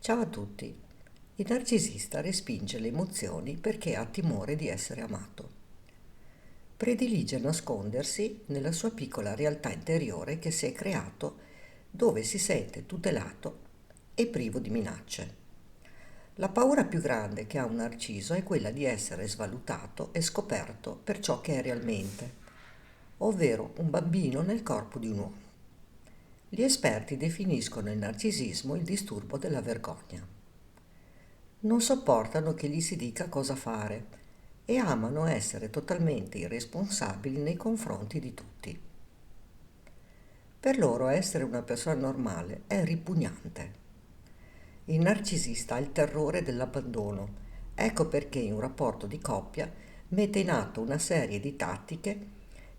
Ciao a tutti. Il narcisista respinge le emozioni perché ha timore di essere amato. Predilige nascondersi nella sua piccola realtà interiore che si è creato dove si sente tutelato e privo di minacce. La paura più grande che ha un narciso è quella di essere svalutato e scoperto per ciò che è realmente, ovvero un bambino nel corpo di un uomo. Gli esperti definiscono il narcisismo il disturbo della vergogna. Non sopportano che gli si dica cosa fare e amano essere totalmente irresponsabili nei confronti di tutti. Per loro essere una persona normale è ripugnante. Il narcisista ha il terrore dell'abbandono. Ecco perché in un rapporto di coppia mette in atto una serie di tattiche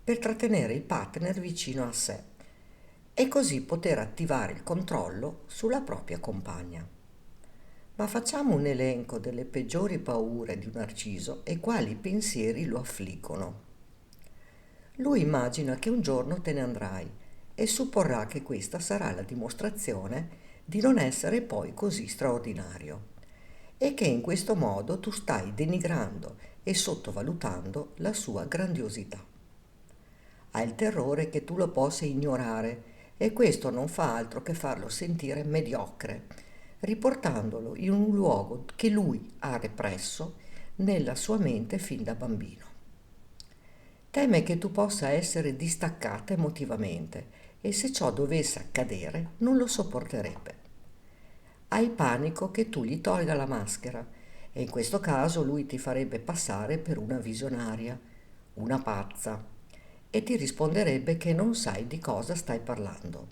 per trattenere il partner vicino a sé e così poter attivare il controllo sulla propria compagna. Ma facciamo un elenco delle peggiori paure di un narciso e quali pensieri lo affliggono. Lui immagina che un giorno te ne andrai e supporrà che questa sarà la dimostrazione di non essere poi così straordinario e che in questo modo tu stai denigrando e sottovalutando la sua grandiosità. Ha il terrore che tu lo possa ignorare e questo non fa altro che farlo sentire mediocre, riportandolo in un luogo che lui ha represso nella sua mente fin da bambino. Teme che tu possa essere distaccata emotivamente e se ciò dovesse accadere non lo sopporterebbe. Hai panico che tu gli tolga la maschera e in questo caso lui ti farebbe passare per una visionaria, una pazza e ti risponderebbe che non sai di cosa stai parlando,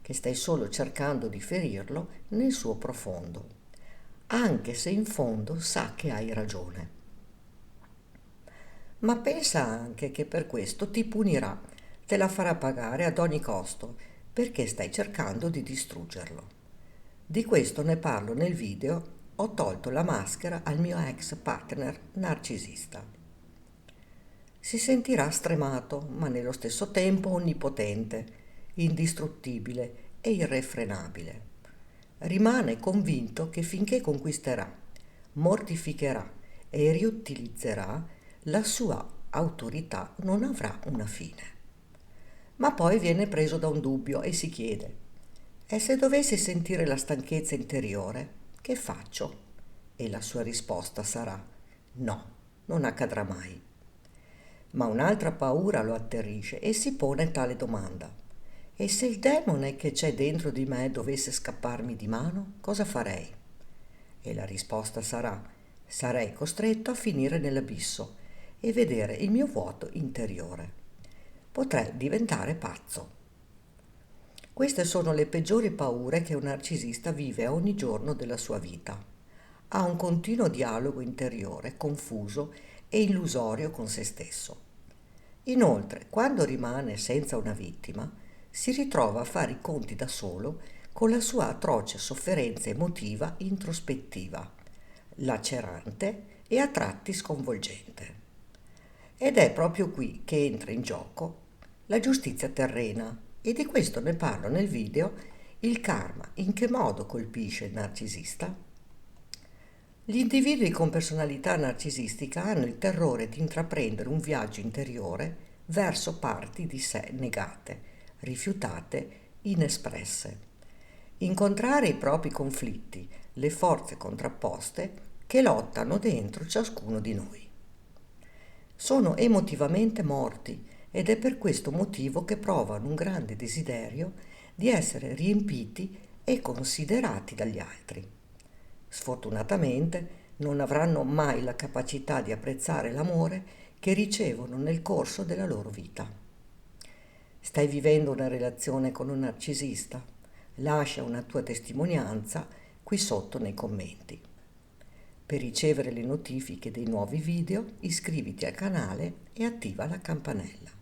che stai solo cercando di ferirlo nel suo profondo, anche se in fondo sa che hai ragione. Ma pensa anche che per questo ti punirà, te la farà pagare ad ogni costo, perché stai cercando di distruggerlo. Di questo ne parlo nel video Ho tolto la maschera al mio ex partner narcisista. Si sentirà stremato, ma nello stesso tempo onnipotente, indistruttibile e irrefrenabile. Rimane convinto che finché conquisterà, mortificherà e riutilizzerà, la sua autorità non avrà una fine. Ma poi viene preso da un dubbio e si chiede: e se dovessi sentire la stanchezza interiore, che faccio? E la sua risposta sarà: no, non accadrà mai. Ma un'altra paura lo atterrisce e si pone tale domanda: e se il demone che c'è dentro di me dovesse scapparmi di mano, cosa farei? E la risposta sarà: sarei costretto a finire nell'abisso e vedere il mio vuoto interiore. Potrei diventare pazzo. Queste sono le peggiori paure che un narcisista vive ogni giorno della sua vita. Ha un continuo dialogo interiore, confuso e illusorio con se stesso. Inoltre, quando rimane senza una vittima, si ritrova a fare i conti da solo con la sua atroce sofferenza emotiva introspettiva, lacerante e a tratti sconvolgente. Ed è proprio qui che entra in gioco la giustizia terrena e di questo ne parlo nel video Il karma in che modo colpisce il narcisista? Gli individui con personalità narcisistica hanno il terrore di intraprendere un viaggio interiore verso parti di sé negate, rifiutate, inespresse. Incontrare i propri conflitti, le forze contrapposte che lottano dentro ciascuno di noi. Sono emotivamente morti ed è per questo motivo che provano un grande desiderio di essere riempiti e considerati dagli altri. Sfortunatamente non avranno mai la capacità di apprezzare l'amore che ricevono nel corso della loro vita. Stai vivendo una relazione con un narcisista? Lascia una tua testimonianza qui sotto nei commenti. Per ricevere le notifiche dei nuovi video iscriviti al canale e attiva la campanella.